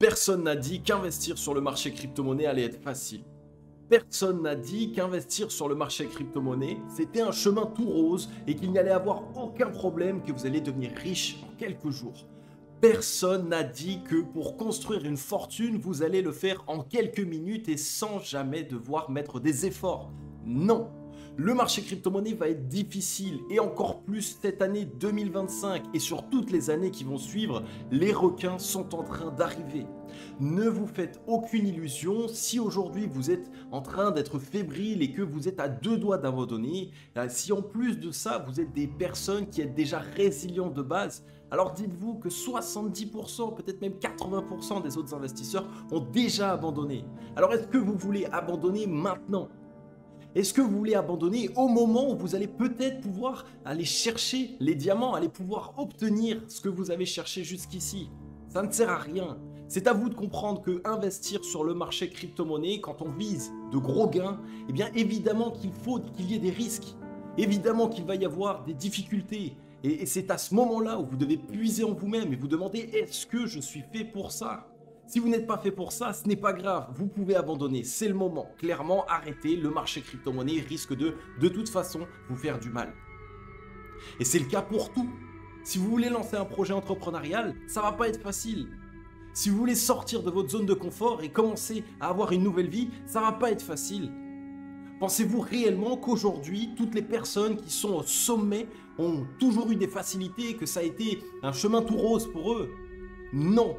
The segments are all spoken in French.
Personne n'a dit qu'investir sur le marché crypto-monnaie allait être facile. Personne n'a dit qu'investir sur le marché crypto-monnaie, c'était un chemin tout rose et qu'il n'y allait avoir aucun problème que vous alliez devenir riche en quelques jours. Personne n'a dit que pour construire une fortune, vous allez le faire en quelques minutes et sans jamais devoir mettre des efforts. Non! Le marché crypto-monnaie va être difficile et encore plus cette année 2025 et sur toutes les années qui vont suivre, les requins sont en train d'arriver. Ne vous faites aucune illusion, si aujourd'hui vous êtes en train d'être fébrile et que vous êtes à deux doigts d'abandonner, si en plus de ça vous êtes des personnes qui êtes déjà résilientes de base, alors dites-vous que 70%, peut-être même 80% des autres investisseurs ont déjà abandonné. Alors est-ce que vous voulez abandonner maintenant ? Est-ce que vous voulez abandonner au moment où vous allez peut-être pouvoir aller chercher les diamants, aller pouvoir obtenir ce que vous avez cherché jusqu'ici? Ça ne sert à rien. C'est à vous de comprendre que investir sur le marché crypto-monnaie, quand on vise de gros gains, eh bien évidemment qu'il faut qu'il y ait des risques. Évidemment qu'il va y avoir des difficultés. Et c'est à ce moment-là où vous devez puiser en vous-même et vous demander est-ce que je suis fait pour ça ? Si vous n'êtes pas fait pour ça, ce n'est pas grave, vous pouvez abandonner, c'est le moment. Clairement, arrêtez, le marché crypto-monnaie risque de toute façon, vous faire du mal. Et c'est le cas pour tout. Si vous voulez lancer un projet entrepreneurial, ça va pas être facile. Si vous voulez sortir de votre zone de confort et commencer à avoir une nouvelle vie, ça va pas être facile. Pensez-vous réellement qu'aujourd'hui, toutes les personnes qui sont au sommet ont toujours eu des facilités, que ça a été un chemin tout rose pour eux? Non.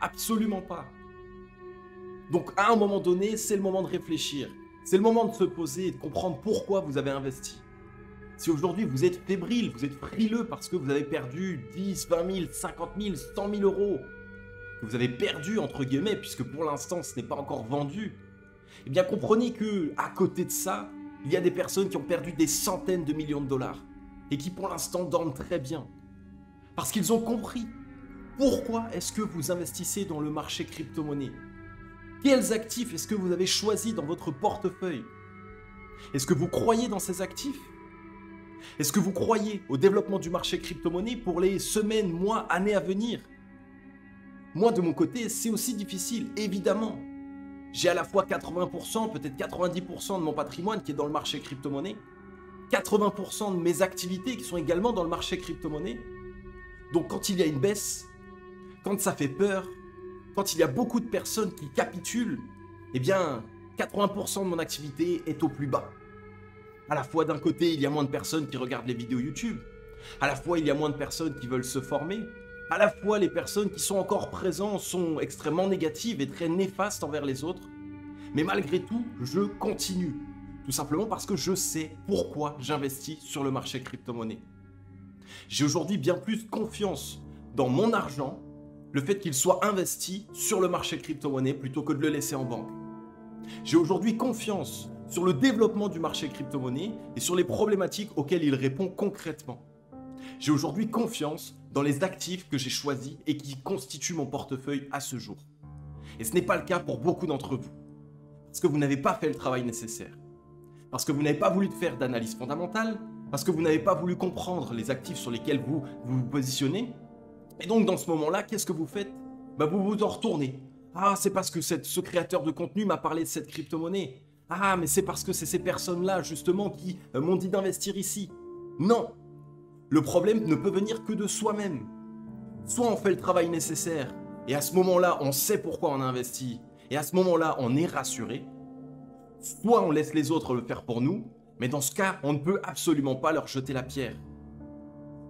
Absolument pas. Donc à un moment donné, c'est le moment de réfléchir. C'est le moment de se poser et de comprendre pourquoi vous avez investi. Si aujourd'hui vous êtes fébrile, vous êtes frileux parce que vous avez perdu 10, 20 000, 50 000, 100 000 euros, que vous avez perdu entre guillemets puisque pour l'instant ce n'est pas encore vendu, eh bien comprenez que à côté de ça, il y a des personnes qui ont perdu des centaines de millions de dollars et qui pour l'instant dorment très bien. Parce qu'ils ont compris. Pourquoi est-ce que vous investissez dans le marché crypto-monnaie? Quels actifs est-ce que vous avez choisis dans votre portefeuille? Est-ce que vous croyez dans ces actifs? Est-ce que vous croyez au développement du marché crypto-monnaie pour les semaines, mois, années à venir? Moi, de mon côté, c'est aussi difficile, évidemment. J'ai à la fois 80%, peut-être 90% de mon patrimoine qui est dans le marché crypto-monnaie, 80% de mes activités qui sont également dans le marché crypto-monnaie. Donc quand il y a une baisse, quand ça fait peur, quand il y a beaucoup de personnes qui capitulent, eh bien, 80% de mon activité est au plus bas. À la fois, d'un côté, il y a moins de personnes qui regardent les vidéos YouTube. À la fois, il y a moins de personnes qui veulent se former. À la fois, les personnes qui sont encore présentes sont extrêmement négatives et très néfastes envers les autres. Mais malgré tout, je continue. Tout simplement parce que je sais pourquoi j'investis sur le marché crypto-monnaie. J'ai aujourd'hui bien plus confiance dans mon argent, le fait qu'il soit investi sur le marché crypto-monnaie plutôt que de le laisser en banque. J'ai aujourd'hui confiance sur le développement du marché crypto-monnaie et sur les problématiques auxquelles il répond concrètement. J'ai aujourd'hui confiance dans les actifs que j'ai choisis et qui constituent mon portefeuille à ce jour. Et ce n'est pas le cas pour beaucoup d'entre vous, parce que vous n'avez pas fait le travail nécessaire, parce que vous n'avez pas voulu faire d'analyse fondamentale, parce que vous n'avez pas voulu comprendre les actifs sur lesquels vous vous positionnez. Et donc dans ce moment-là, qu'est-ce que vous faites? Vous vous en retournez. Ah, c'est parce que ce créateur de contenu m'a parlé de cette crypto-monnaie. Ah, mais c'est parce que c'est ces personnes-là, justement, qui m'ont dit d'investir ici. Non. Le problème ne peut venir que de soi-même. Soit on fait le travail nécessaire, et à ce moment-là, on sait pourquoi on a investi, et à ce moment-là, on est rassuré. Soit on laisse les autres le faire pour nous, mais dans ce cas, on ne peut absolument pas leur jeter la pierre.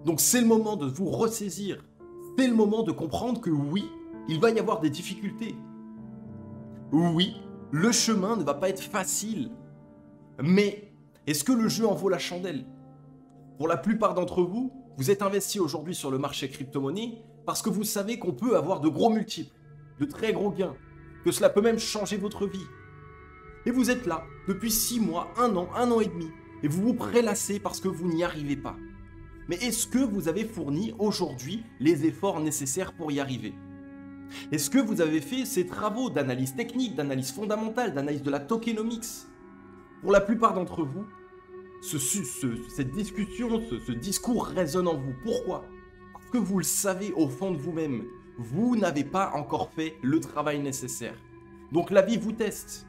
Donc c'est le moment de vous ressaisir. C'est le moment de comprendre que oui, il va y avoir des difficultés. Oui, le chemin ne va pas être facile. Mais est-ce que le jeu en vaut la chandelle? Pour la plupart d'entre vous, vous êtes investis aujourd'hui sur le marché crypto-monnaie parce que vous savez qu'on peut avoir de gros multiples, de très gros gains, que cela peut même changer votre vie. Et vous êtes là depuis 6 mois, 1 an et demi, et vous vous prélassez parce que vous n'y arrivez pas. Mais est-ce que vous avez fourni aujourd'hui les efforts nécessaires pour y arriver? Est-ce que vous avez fait ces travaux d'analyse technique, d'analyse fondamentale, d'analyse de la tokenomics? Pour la plupart d'entre vous, cette discussion, ce discours résonne en vous. Pourquoi? Parce que vous le savez au fond de vous-même, vous n'avez pas encore fait le travail nécessaire. Donc la vie vous teste.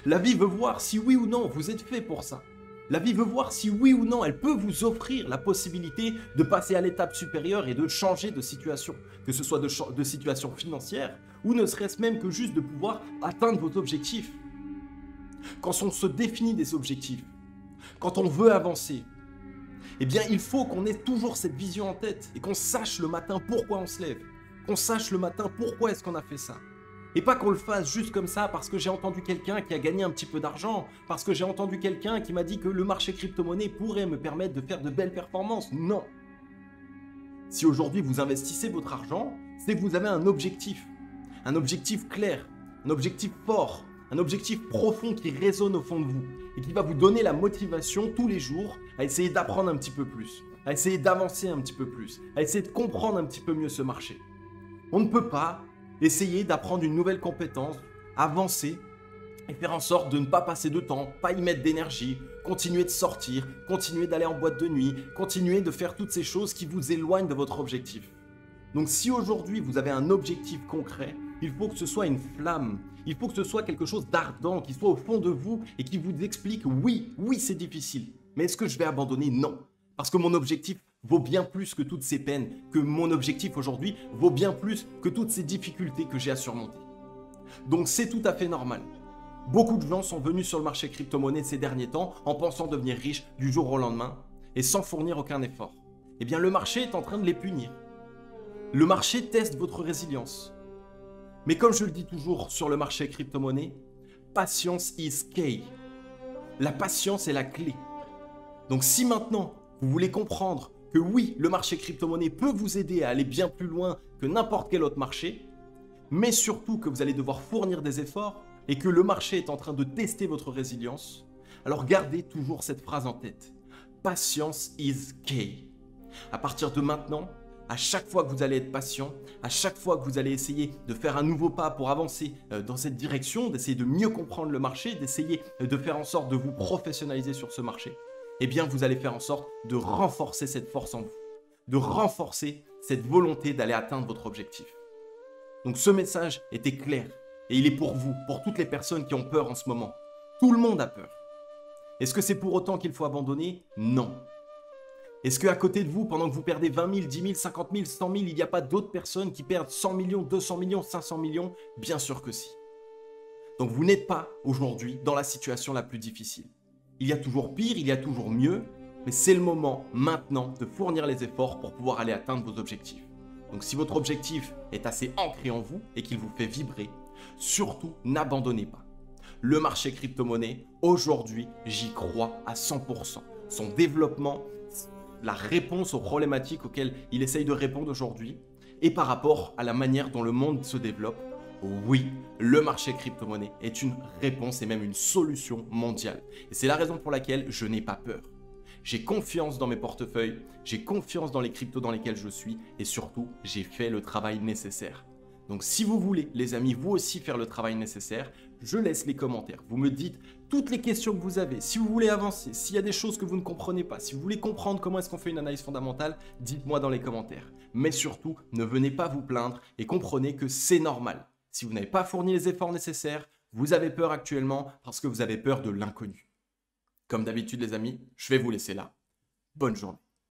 La vie veut voir si oui ou non vous êtes fait pour ça. La vie veut voir si oui ou non elle peut vous offrir la possibilité de passer à l'étape supérieure et de changer de situation. Que ce soit de situation financière ou ne serait-ce même que juste de pouvoir atteindre vos objectifs. Quand on se définit des objectifs, quand on veut avancer, eh bien il faut qu'on ait toujours cette vision en tête et qu'on sache le matin pourquoi on se lève. Qu'on sache le matin pourquoi est-ce qu'on a fait ça. Et pas qu'on le fasse juste comme ça parce que j'ai entendu quelqu'un qui a gagné un petit peu d'argent, parce que j'ai entendu quelqu'un qui m'a dit que le marché crypto-monnaie pourrait me permettre de faire de belles performances. Non. Si aujourd'hui vous investissez votre argent, c'est que vous avez un objectif clair, un objectif fort, un objectif profond qui résonne au fond de vous et qui va vous donner la motivation tous les jours à essayer d'apprendre un petit peu plus, à essayer d'avancer un petit peu plus, à essayer de comprendre un petit peu mieux ce marché. On ne peut pas essayer d'apprendre une nouvelle compétence, avancer et faire en sorte de ne pas passer de temps, pas y mettre d'énergie, continuer de sortir, continuer d'aller en boîte de nuit, continuer de faire toutes ces choses qui vous éloignent de votre objectif. Donc si aujourd'hui vous avez un objectif concret, il faut que ce soit une flamme, il faut que ce soit quelque chose d'ardent, qui soit au fond de vous et qui vous explique oui, c'est difficile, mais est-ce que je vais abandonner? Non, parce que mon objectif vaut bien plus que toutes ces peines, que mon objectif aujourd'hui vaut bien plus que toutes ces difficultés que j'ai à surmonter. Donc c'est tout à fait normal. Beaucoup de gens sont venus sur le marché crypto-monnaie ces derniers temps en pensant devenir riches du jour au lendemain et sans fournir aucun effort. Eh bien le marché est en train de les punir. Le marché teste votre résilience. Mais comme je le dis toujours sur le marché crypto-monnaie, patience is key. La patience est la clé. Donc si maintenant vous voulez comprendre que oui, le marché crypto-monnaie peut vous aider à aller bien plus loin que n'importe quel autre marché, mais surtout que vous allez devoir fournir des efforts et que le marché est en train de tester votre résilience, alors gardez toujours cette phrase en tête. Patience is key. À partir de maintenant, à chaque fois que vous allez être patient, à chaque fois que vous allez essayer de faire un nouveau pas pour avancer dans cette direction, d'essayer de mieux comprendre le marché, d'essayer de faire en sorte de vous professionnaliser sur ce marché, eh bien vous allez faire en sorte de renforcer cette force en vous, de renforcer cette volonté d'aller atteindre votre objectif. Donc ce message était clair et il est pour vous, pour toutes les personnes qui ont peur en ce moment. Tout le monde a peur. Est-ce que c'est pour autant qu'il faut abandonner? Non. Est-ce qu'à côté de vous, pendant que vous perdez 20 000, 10 000, 50 000, 100 000, il n'y a pas d'autres personnes qui perdent 100 millions, 200 millions, 500 millions? Bien sûr que si. Donc vous n'êtes pas aujourd'hui dans la situation la plus difficile. Il y a toujours pire, il y a toujours mieux, mais c'est le moment maintenant de fournir les efforts pour pouvoir aller atteindre vos objectifs. Donc si votre objectif est assez ancré en vous et qu'il vous fait vibrer, surtout n'abandonnez pas. Le marché crypto-monnaie, aujourd'hui, j'y crois à 100%. Son développement, la réponse aux problématiques auxquelles il essaye de répondre aujourd'hui, et par rapport à la manière dont le monde se développe, oui, le marché crypto-monnaie est une réponse et même une solution mondiale. Et c'est la raison pour laquelle je n'ai pas peur. J'ai confiance dans mes portefeuilles, j'ai confiance dans les cryptos dans lesquels je suis et surtout, j'ai fait le travail nécessaire. Donc si vous voulez, les amis, vous aussi faire le travail nécessaire, je laisse les commentaires. Vous me dites toutes les questions que vous avez. Si vous voulez avancer, s'il y a des choses que vous ne comprenez pas, si vous voulez comprendre comment est-ce qu'on fait une analyse fondamentale, dites-moi dans les commentaires. Mais surtout, ne venez pas vous plaindre et comprenez que c'est normal. Si vous n'avez pas fourni les efforts nécessaires, vous avez peur actuellement parce que vous avez peur de l'inconnu. Comme d'habitude les amis, je vais vous laisser là. Bonne journée.